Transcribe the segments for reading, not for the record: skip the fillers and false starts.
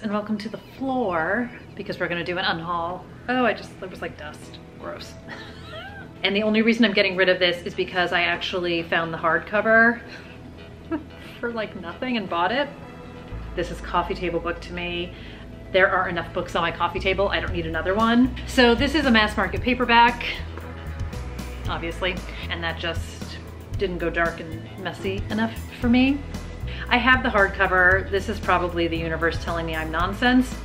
And welcome to the floor because we're gonna do an unhaul. Oh, there was like dust, gross. And the only reason I'm getting rid of this is because I actually found the hardcover for like nothing and bought it. This is coffee table book to me. There are enough books on my coffee table. I don't need another one. So this is a mass market paperback, obviously, and that just didn't go dark and messy enough for me. I have the hardcover. This is probably the universe telling me I'm nonsense.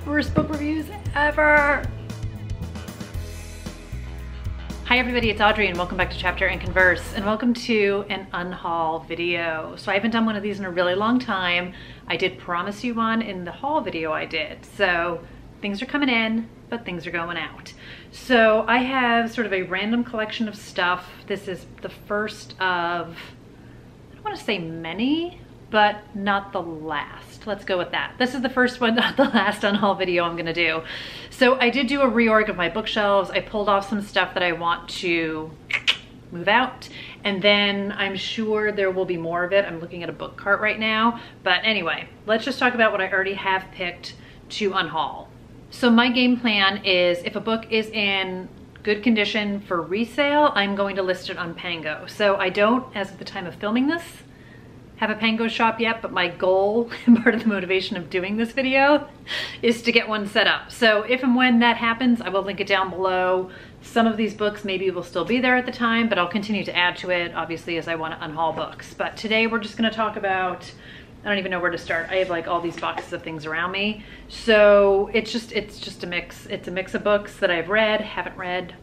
Worst book reviews ever. Hi everybody, it's Audrey and welcome back to Chapter and Converse and welcome to an unhaul video. So I haven't done one of these in a really long time. I did promise you one in the haul video I did. So things are coming in, but things are going out. So I have sort of a random collection of stuff. This is the first of, I don't want to say many, but not the last. Let's go with that. This is the first one, not the last unhaul video I'm gonna do. So I did do a reorg of my bookshelves. I pulled off some stuff that I want to move out, and then I'm sure there will be more of it. I'm looking at a book cart right now. But anyway, let's just talk about what I already have picked to unhaul. So my game plan is if a book is in good condition for resale, I'm going to list it on Pango. So I don't, as of the time of filming this, have a Pango shop yet, but my goal and part of the motivation of doing this video is to get one set up. So if and when that happens, I will link it down below. Some of these books maybe will still be there at the time, but I'll continue to add to it, obviously, as I want to unhaul books. But today we're just going to talk about, I don't even know where to start. I have like all these boxes of things around me. So it's just a mix. It's a mix of books that I've read, haven't read,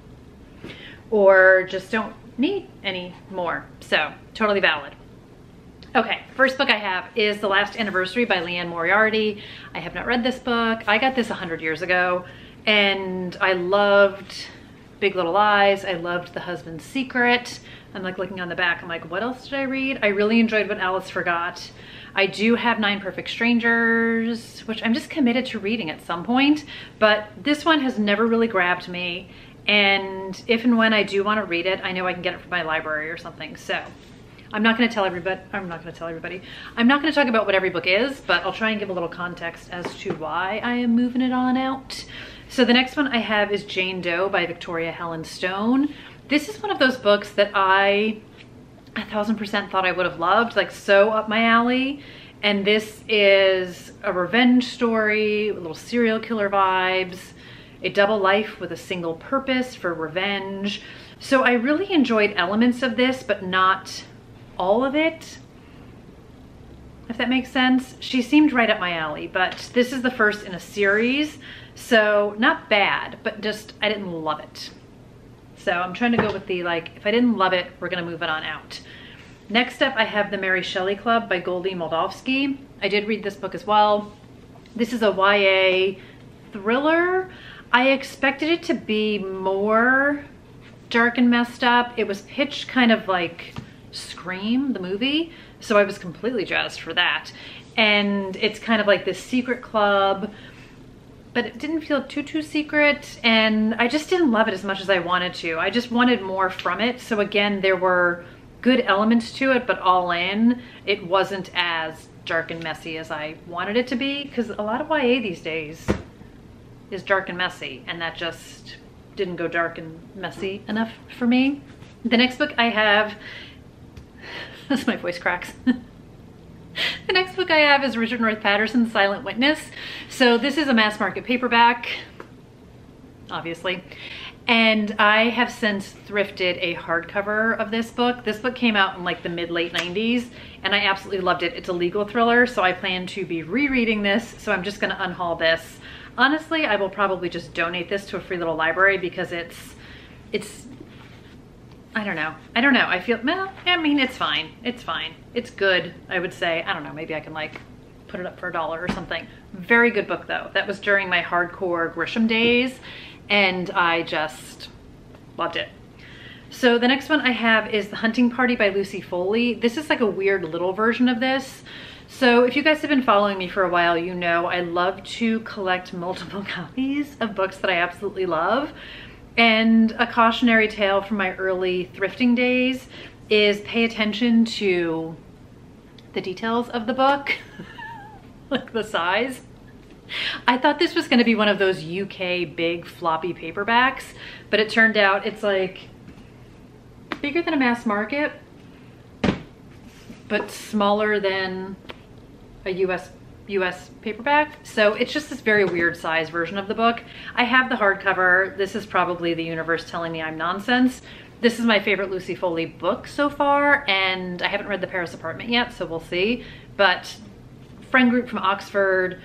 or just don't need any more. So totally valid. Okay, first book I have is The Last Anniversary by Liane Moriarty. I have not read this book. I got this 100 years ago and I loved Big Little Lies. I loved The Husband's Secret. I'm like looking on the back, I'm like, what else did I read? I really enjoyed What Alice Forgot. I do have Nine Perfect Strangers, which I'm just committed to reading at some point, but this one has never really grabbed me. And if and when I do want to read it, I know I can get it from my library or something. So I'm not going to tell everybody, I'm not going to talk about what every book is, but I'll try and give a little context as to why I am moving it on out. So the next one I have is Jane Doe by Victoria Helen Stone. This is one of those books that I 1000% thought I would have loved, like so up my alley. And this is a revenge story, little serial killer vibes, a double life with a single purpose for revenge. So I really enjoyed elements of this, but not all of it, if that makes sense. She seemed right up my alley, but this is the first in a series, so not bad, but just I didn't love it. So I'm trying to go with the, like, if I didn't love it, we're gonna move it on out. Next up, I have The Mary Shelley Club by Goldie Moldavsky. I did read this book as well. This is a YA thriller. I expected it to be more dark and messed up. It was pitched kind of like Scream, the movie, so I was completely jazzed for that. And it's kind of like this secret club, but it didn't feel too secret, and I just didn't love it as much as I wanted to. I just wanted more from it. So again, there were good elements to it, but all in, it wasn't as dark and messy as I wanted it to be, because a lot of YA these days is dark and messy, and that just didn't go dark and messy enough for me. The next book I have, as my voice cracks. The next book I have is Richard North Patterson's Silent Witness. So this is a mass market paperback, obviously. And I have since thrifted a hardcover of this book. This book came out in like the mid-late 90s and I absolutely loved it. It's a legal thriller, so I plan to be rereading this. So I'm just gonna unhaul this. Honestly, I will probably just donate this to a free little library because it's I don't know. I feel, well, I mean, it's fine. It's fine. It's good, I would say. I don't know, maybe I can like put it up for $1 or something. Very good book though. That was during my hardcore Grisham days and I just loved it. So the next one I have is The Hunting Party by Lucy Foley. This is like a weird little version of this. So if you guys have been following me for a while, you know I love to collect multiple copies of books that I absolutely love. And a cautionary tale from my early thrifting days is pay attention to the details of the book, like the size. I thought this was gonna be one of those UK big floppy paperbacks, but it turned out it's like bigger than a mass market, but smaller than a US paperback. So it's just this very weird size version of the book. I have the hardcover. This is probably the universe telling me I'm nonsense. This is my favorite Lucy Foley book so far, and I haven't read The Paris Apartment yet, so we'll see. But friend group from Oxford,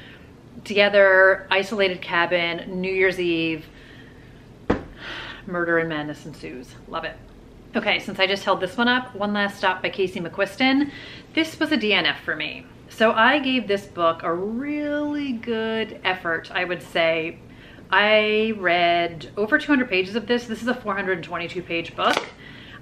together, isolated cabin, New Year's Eve, murder and madness ensues. Love it. Okay, since I just held this one up, One Last Stop by Casey McQuiston. This was a DNF for me. So I gave this book a really good effort, I would say. I read over 200 pages of this. This is a 422 page book.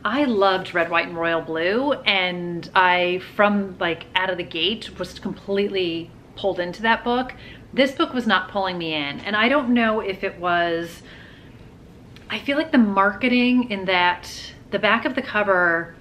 I loved Red, White, and Royal Blue, and I, from like out of the gate, was completely pulled into that book. This book was not pulling me in, and I don't know if it was, I feel like the marketing in that the back of the cover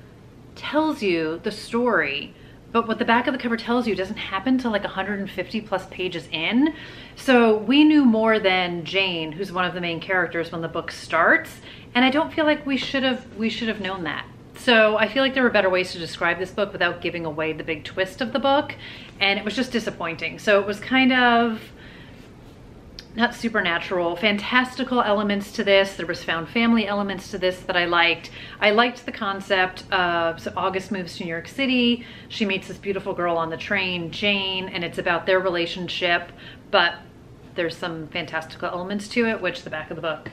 tells you the story, but what the back of the cover tells you doesn't happen till like 150 plus pages in. So we knew more than Jane, who's one of the main characters, when the book starts, and I don't feel like we should have known that. So I feel like there were better ways to describe this book without giving away the big twist of the book, and it was just disappointing. So it was kind of not supernatural, fantastical elements to this. There was found family elements to this that I liked. I liked the concept of, so August moves to New York City. She meets this beautiful girl on the train, Jane, and it's about their relationship, but there's some fantastical elements to it, which the back of the book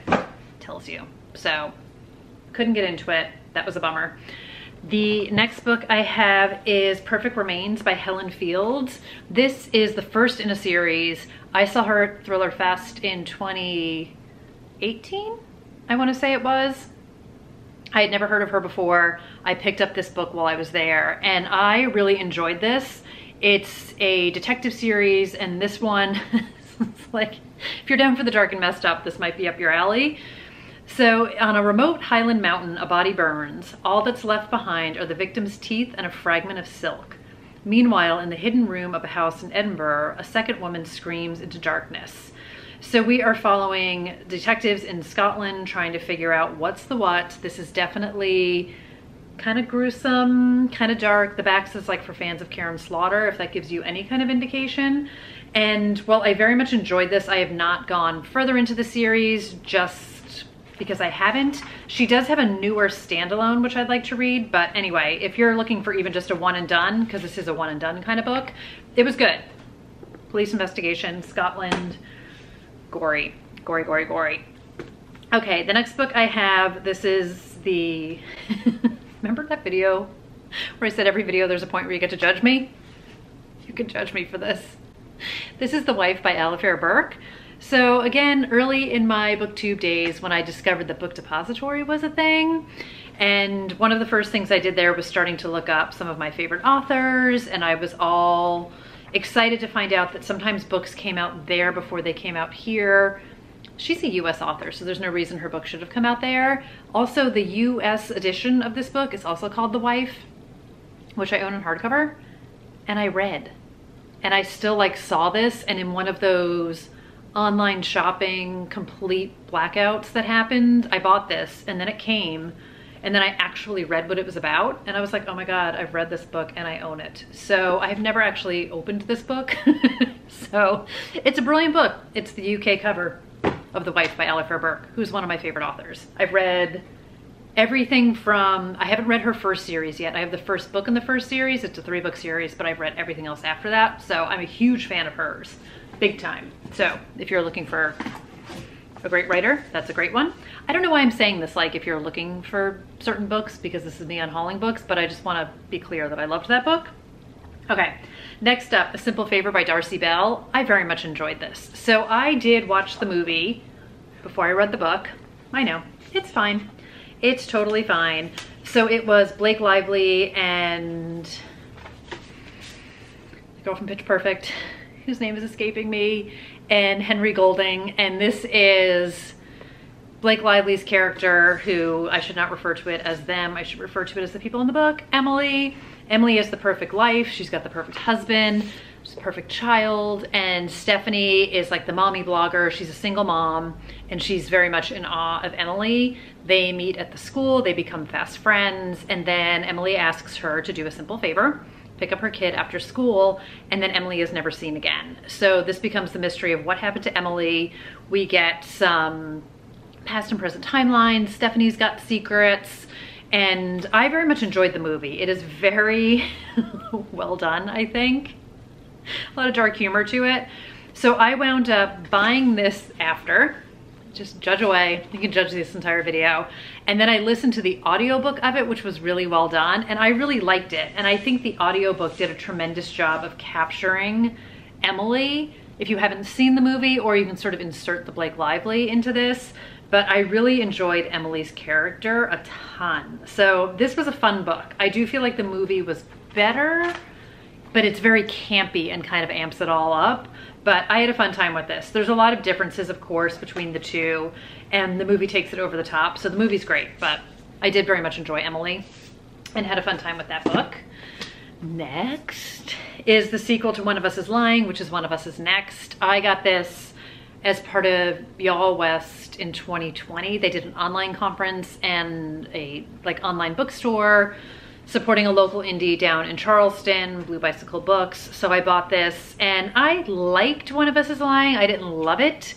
tells you. So couldn't get into it. That was a bummer. The next book I have is Perfect Remains by Helen Fields. This is the first in a series. I saw her at Thriller Fest in 2018, I want to say it was. I had never heard of her before. I picked up this book while I was there, and I really enjoyed this. It's a detective series, and this one, it's like, if you're down for the dark and messed up, this might be up your alley. So on a remote Highland mountain, a body burns. All that's left behind are the victim's teeth and a fragment of silk. Meanwhile, in the hidden room of a house in Edinburgh, a second woman screams into darkness. So we are following detectives in Scotland trying to figure out what's the what. This is definitely kind of gruesome, kind of dark. The back is like for fans of Karen Slaughter, if that gives you any kind of indication. And while I very much enjoyed this, I have not gone further into the series, just because I haven't. She does have a newer standalone, which I'd like to read. But anyway, if you're looking for even just a one and done, because this is a one and done kind of book, it was good. Police investigation, Scotland, gory, gory, gory, gory. Okay, the next book I have, this is the, remember that video where I said every video there's a point where you get to judge me? You can judge me for this. This is The Wife by Alifair Burke. So again, early in my booktube days when I discovered that Book Depository was a thing, and one of the first things I did there was starting to look up some of my favorite authors, and I was all excited to find out that sometimes books came out there before they came out here. She's a US author, so there's no reason her book should have come out there. Also, the US edition of this book is also called The Wife, which I own in hardcover, and I read. And I still like saw this, and in one of those online shopping complete blackouts that happened, I bought this, and then it came, and then I actually read what it was about, and I was like, oh my god, I've read this book and I own it. So I've never actually opened this book. So it's a brilliant book. It's the UK cover of The Wife by Alifair Burke, who's one of my favorite authors. I've read everything from, I haven't read her first series yet. I have the first book in the first series. It's a 3-book series, but I've read everything else after that. So I'm a huge fan of hers. Big time. So if you're looking for a great writer, that's a great one. I don't know why I'm saying this like if you're looking for certain books, because this is me unhauling books, but I just want to be clear that I loved that book. Okay, next up, A Simple Favor by Darcy Bell. I very much enjoyed this. So I did watch the movie before I read the book. I know, it's fine. It's totally fine. So it was Blake Lively and the girl from Pitch Perfect, whose name is escaping me, and Henry Golding. And this is Blake Lively's character, who I should not refer to it as them. I should refer to it as the people in the book. Emily. Emily has the perfect life. She's got the perfect husband. perfect child, and Stephanie is like the mommy blogger. She's a single mom, and she's very much in awe of Emily. They meet at the school, they become fast friends, and then Emily asks her to do a simple favor, pick up her kid after school, and then Emily is never seen again. So this becomes the mystery of what happened to Emily. We get some past and present timelines. Stephanie's got secrets, and I very much enjoyed the movie. It is very well done, I think. A lot of dark humor to it. So I wound up buying this after. Just judge away. You can judge this entire video. And then I listened to the audiobook of it, which was really well done, and I really liked it. And I think the audiobook did a tremendous job of capturing Emily. If you haven't seen the movie, or you can sort of insert the Blake Lively into this, but I really enjoyed Emily's character a ton. So this was a fun book. I do feel like the movie was better, but it's very campy and kind of amps it all up. But I had a fun time with this. There's a lot of differences, of course, between the two, and the movie takes it over the top. So the movie's great, but I did very much enjoy Emily and had a fun time with that book. Next is the sequel to One of Us is Lying, which is One of Us is Next. I got this as part of Y'all West in 2020. They did an online conference and a online bookstore supporting a local indie down in Charleston, Blue Bicycle Books. So I bought this, and I liked One of Us is Lying. I didn't love it.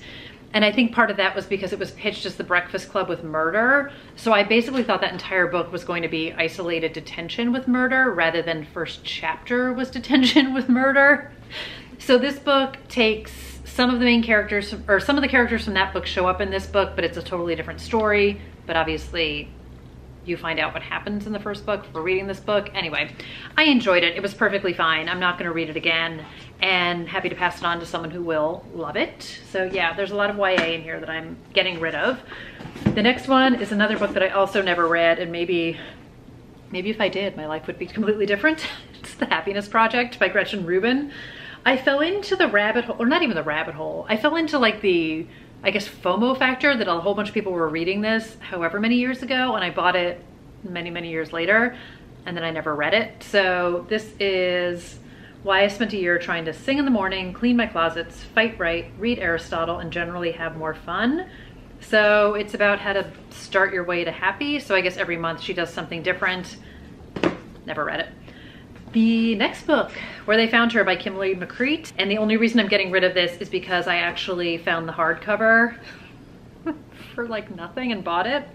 And I think part of that was because it was pitched as The Breakfast Club with murder. So I basically thought that entire book was going to be isolated detention with murder rather than first chapter was detention with murder. So this book takes some of the main characters, or some of the characters from that book show up in this book, but it's a totally different story. But obviously you find out what happens in the first book for reading this book. Anyway, I enjoyed it. It was perfectly fine. I'm not gonna read it again, and happy to pass it on to someone who will love it. So yeah, there's a lot of YA in here that I'm getting rid of. The next one is another book that I also never read, and maybe if I did, my life would be completely different. It's The Happiness Project by Gretchen Rubin. I fell into the rabbit hole, or not even the rabbit hole. I fell into like the, I guess, FOMO factor that a whole bunch of people were reading this however many years ago, and I bought it many, many years later, and then I never read it. So this is why I spent a year trying to sing in the morning, clean my closets, fight right, read Aristotle, and generally have more fun. So it's about how to start your way to happy. So I guess every month she does something different. Never read it. The next book, Where They Found Her by Kimberly McCreet. And the only reason I'm getting rid of this is because I actually found the hardcover for like nothing and bought it.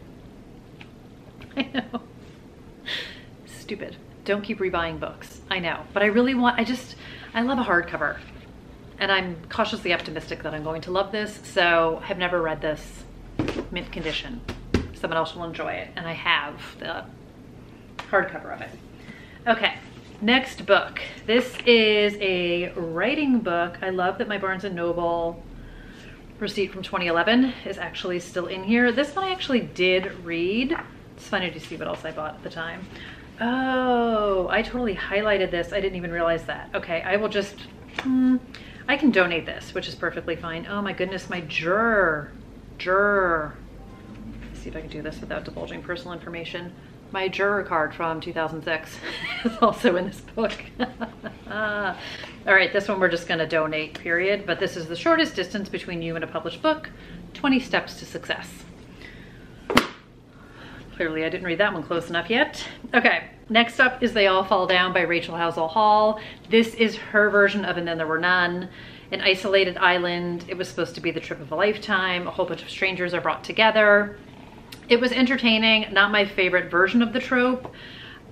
I know. Stupid. Don't keep rebuying books. I know, but I really want, I love a hardcover. And I'm cautiously optimistic that I'm going to love this. So I have never read this, mint condition. Someone else will enjoy it. And I have the hardcover of it. Okay. Next book. This is a writing book. I love that my Barnes & Noble receipt from 2011 is actually still in here. This one I actually did read. It's funny to see what else I bought at the time. Oh, I totally highlighted this. I didn't even realize that. Okay, I will just, I can donate this, which is perfectly fine. Oh my goodness, my juror. Let's see if I can do this without divulging personal information. My juror card from 2006 is also in this book. All right, this one we're just gonna donate, period. But this is The Shortest Distance Between You and a Published Book, 20 Steps to Success. Clearly I didn't read that one close enough yet. Okay, next up is They All Fall Down by Rachel Housel Hall. This is her version of And Then There Were None. An isolated island. It was supposed to be the trip of a lifetime. A whole bunch of strangers are brought together. It was entertaining, not my favorite version of the trope.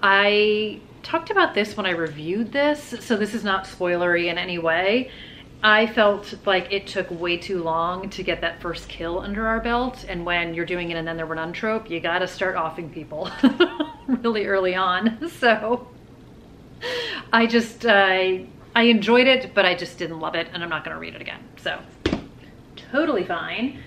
I talked about this when I reviewed this, so this is not spoilery in any way. I felt like it took way too long to get that first kill under our belt, and when you're doing an And Then There Were None trope, you gotta start offing people really early on. So I enjoyed it, but I just didn't love it, and I'm not gonna read it again. So totally fine.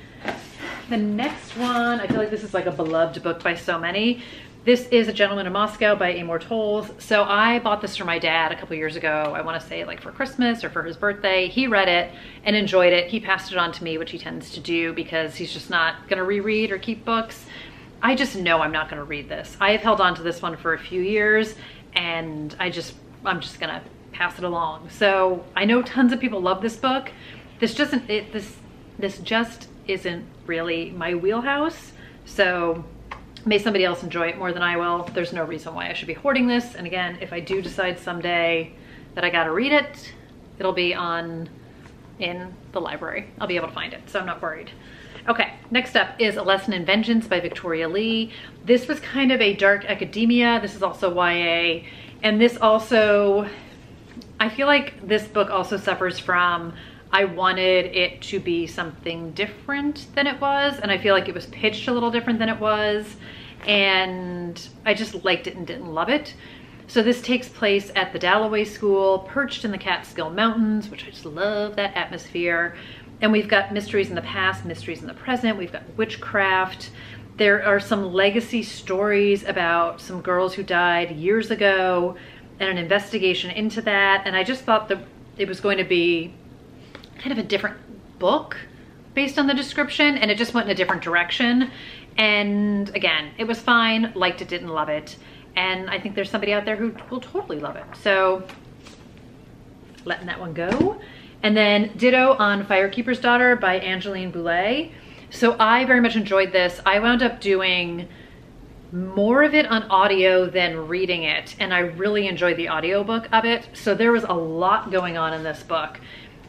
The next one, I feel like this is like a beloved book by so many. This is A Gentleman in Moscow by Amor Towles. So I bought this for my dad a couple years ago. I want to say like for Christmas or for his birthday. He read it and enjoyed it. He passed it on to me, which he tends to do because he's just not going to reread or keep books. I just know I'm not going to read this. I have held on to this one for a few years, and I'm just going to pass it along. So I know tons of people love this book. This just isn't really my wheelhouse. So may somebody else enjoy it more than I will. There's no reason why I should be hoarding this. And again, if I do decide someday that I gotta read it, it'll be in the library. I'll be able to find it, so I'm not worried. Okay, next up is A Lesson in Vengeance by Victoria Lee. This was kind of a dark academia. This is also YA. And this also, I feel like this book also suffers from, I wanted it to be something different than it was. And I feel like it was pitched a little different than it was. And I just liked it and didn't love it. So this takes place at the Dalloway School, perched in the Catskill Mountains, which I just love that atmosphere. And we've got mysteries in the past, mysteries in the present. We've got witchcraft. There are some legacy stories about some girls who died years ago and an investigation into that. And I just thought that it was going to be kind of a different book based on the description, and it just went in a different direction. And again, it was fine, liked it, didn't love it. And I think there's somebody out there who will totally love it. So letting that one go. And then ditto on Firekeeper's Daughter by Angeline Boulet. So I very much enjoyed this. I wound up doing more of it on audio than reading it. And I really enjoyed the audiobook of it. So there was a lot going on in this book.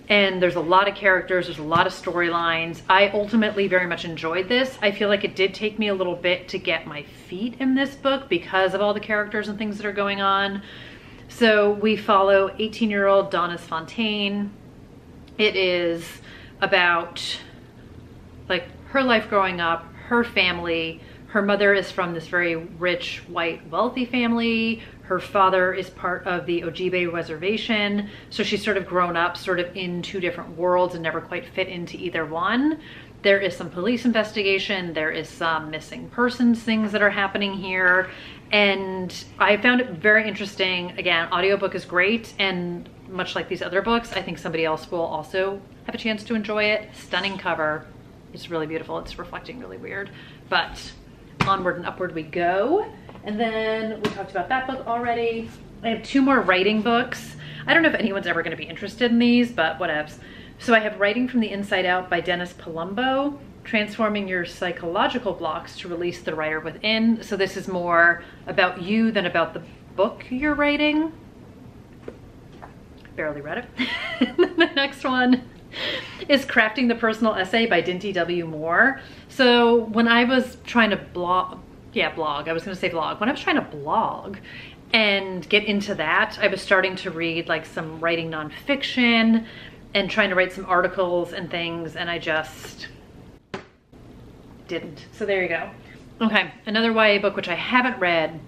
And there's a lot of characters, there's a lot of storylines. I ultimately very much enjoyed this. I feel like it did take me a little bit to get my feet in this book because of all the characters and things that are going on. So we follow 18-year-old Donna Fontaine. It is about like her life growing up, her family. Her mother is from this very rich, white, wealthy family. Her father is part of the Ojibwe reservation. So she's sort of grown up sort of in two different worlds and never quite fit into either one. There is some police investigation. There is some missing persons things that are happening here. And I found it very interesting. Again, audiobook is great. And much like these other books, I think somebody else will also have a chance to enjoy it. Stunning cover. It's really beautiful. It's reflecting really weird, but onward and upward we go. And then we talked about that book already. I have two more writing books. I don't know if anyone's ever going to be interested in these, but whatevs. So I have Writing from the Inside Out by Dennis Palumbo, Transforming Your Psychological Blocks to Release the Writer Within. So this is more about you than about the book you're writing. Barely read it. The next one is Crafting the Personal Essay by Dinty W. Moore. So when I was trying to blog, I was gonna say vlog. When I was trying to blog and get into that, I was starting to read like some writing nonfiction and trying to write some articles and things, and I just didn't. So there you go. Okay, another YA book which I haven't read,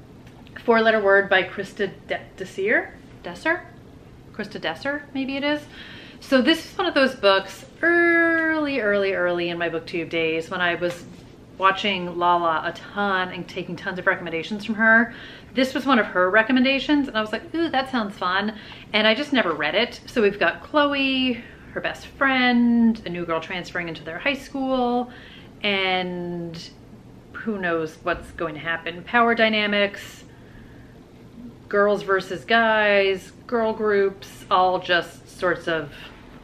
Four Letter Word by Krista Desser? Krista Desser, maybe it is. So this is one of those books early in my booktube days when I was watching Lala a ton and taking tons of recommendations from her. This was one of her recommendations and I was like, ooh, that sounds fun. And I just never read it. So we've got Chloe, her best friend, a new girl transferring into their high school, and who knows what's going to happen. Power dynamics, girls versus guys, girl groups, all just sorts of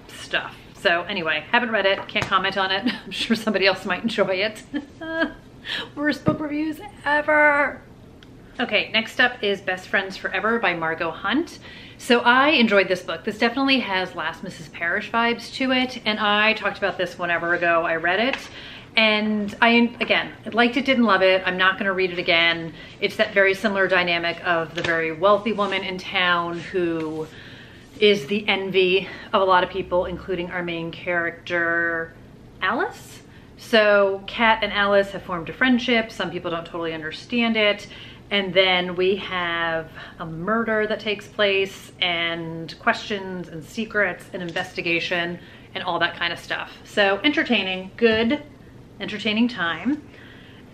stuff. So anyway, haven't read it, can't comment on it. I'm sure somebody else might enjoy it. Worst book reviews ever. Okay, next up is Best Friends Forever by Margot Hunt. So I enjoyed this book. This definitely has Last Mrs. Parrish vibes to it, and I talked about this whenever ago I read it. And I, again, liked it, didn't love it. I'm not gonna read it again. It's that very similar dynamic of the very wealthy woman in town who is the envy of a lot of people, including our main character, Alice. So Kat and Alice have formed a friendship. Some people don't totally understand it. And then we have a murder that takes place and questions and secrets and investigation and all that kind of stuff. So entertaining, good, entertaining time.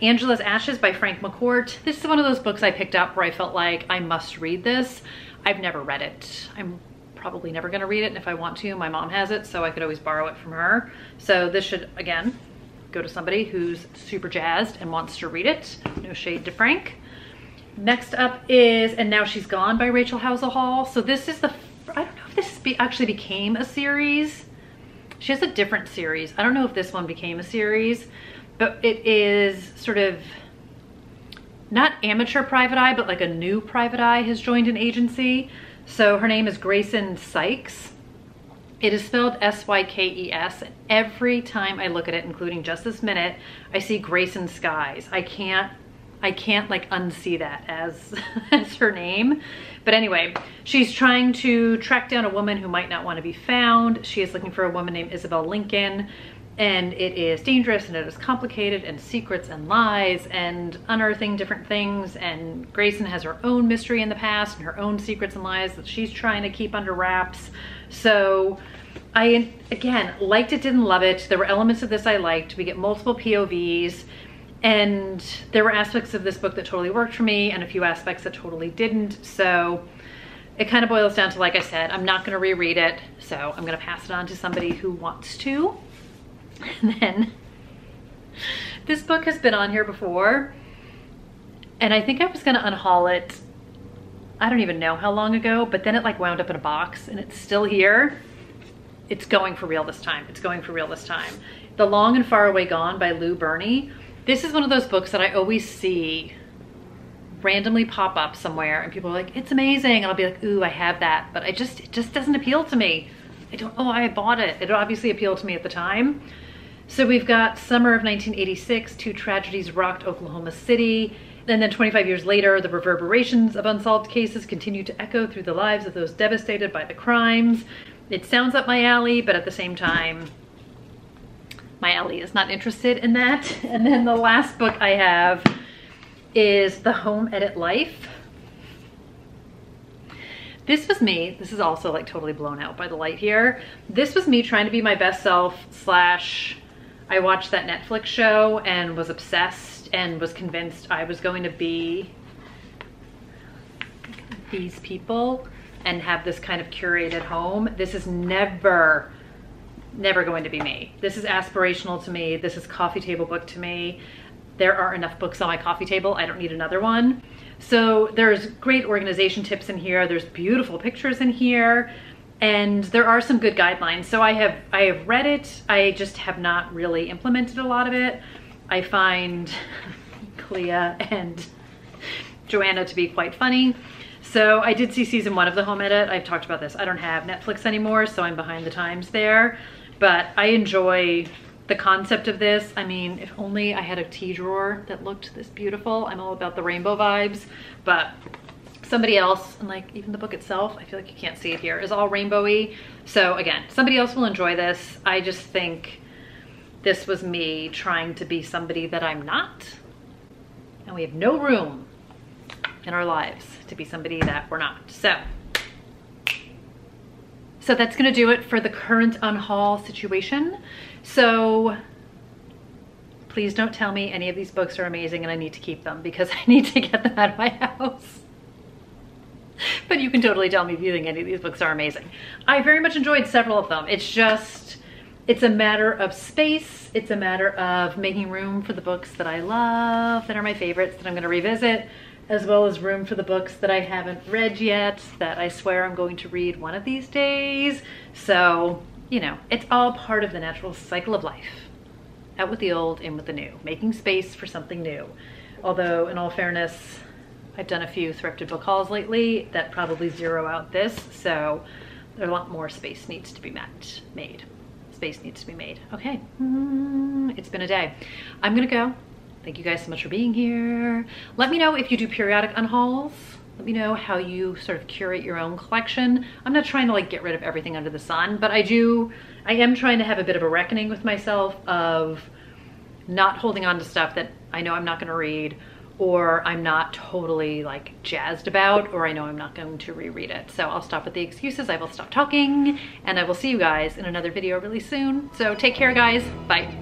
Angela's Ashes by Frank McCourt. This is one of those books I picked up where I felt like I must read this. I've never read it. I'm probably never gonna read it, and if I want to, my mom has it, so I could always borrow it from her. So this should, again, go to somebody who's super jazzed and wants to read it. No shade to Frank. Next up is And Now She's Gone by Rachel Hall. So this is the if this actually became a series. She has a different series. I don't know if this one became a series, but it is sort of not amateur private eye, but like a new private eye has joined an agency. So her name is Grayson Sykes. It is spelled S-Y-K-E-S. And every time I look at it, including just this minute, I see Grayson Skies. I can't like unsee that as, as her name. But anyway, she's trying to track down a woman who might not want to be found. She is looking for a woman named Isabel Lincoln, and it is dangerous and it is complicated and secrets and lies and unearthing different things. And Grayson has her own mystery in the past and her own secrets and lies that she's trying to keep under wraps. So I, again, liked it, didn't love it. There were elements of this I liked. We get multiple POVs. And there were aspects of this book that totally worked for me and a few aspects that totally didn't. So it kind of boils down to, like I said, I'm not going to reread it. So I'm going to pass it on to somebody who wants to. And then this book has been on here before. And I think I was going to unhaul it. I don't even know how long ago, but then it like wound up in a box and it's still here. It's going for real this time. It's going for real this time. The Long and Far Away Gone by Lou Berney. This is one of those books that I always see randomly pop up somewhere and people are like, it's amazing. And I'll be like, ooh, I have that. But it just doesn't appeal to me. I don't, oh, I bought it. It obviously appealed to me at the time. So we've got summer of 1986, two tragedies rocked Oklahoma City. And then 25 years later, the reverberations of unsolved cases continue to echo through the lives of those devastated by the crimes. It sounds up my alley, but at the same time, my alley is not interested in that. And then the last book I have is The Home Edit Life. This was me. This is also like totally blown out by the light here. This was me trying to be my best self / I watched that Netflix show and was obsessed and was convinced I was going to be these people and have this kind of curated home. This is never going to be me. This is aspirational to me. This is coffee table book to me. There are enough books on my coffee table. I don't need another one. So there's great organization tips in here. There's beautiful pictures in here. And there are some good guidelines. So I have read it. I just have not really implemented a lot of it. I find Clea and Joanna to be quite funny. So I did see season 1 of The Home Edit. I've talked about this. I don't have Netflix anymore, so I'm behind the times there. But I enjoy the concept of this. I mean, if only I had a tea drawer that looked this beautiful. I'm all about the rainbow vibes, but somebody else, and like even the book itself, I feel like you can't see it here, is all rainbowy. So again, somebody else will enjoy this. I just think this was me trying to be somebody that I'm not. And we have no room in our lives to be somebody that we're not. So that's gonna do it for the current unhaul situation. So please don't tell me any of these books are amazing and I need to keep them because I need to get them out of my house. But you can totally tell me if you think any of these books are amazing. I very much enjoyed several of them. It's just, it's a matter of space. It's a matter of making room for the books that I love, that are my favorites, that I'm gonna revisit, as well as room for the books that I haven't read yet, that I swear I'm going to read one of these days. So, you know, it's all part of the natural cycle of life. Out with the old, in with the new. Making space for something new. Although, in all fairness, I've done a few thrifted book hauls lately that probably zero out this, so a lot more space needs to be made. Space needs to be made. Okay, it's been a day. I'm gonna go. Thank you guys so much for being here. Let me know if you do periodic unhauls. Let me know how you sort of curate your own collection. I'm not trying to like get rid of everything under the sun, but I am trying to have a bit of a reckoning with myself of not holding on to stuff that I know I'm not gonna read, or I'm not totally like jazzed about, or I know I'm not going to reread it. So I'll stop with the excuses. I will stop talking and I will see you guys in another video really soon. So take care guys, bye.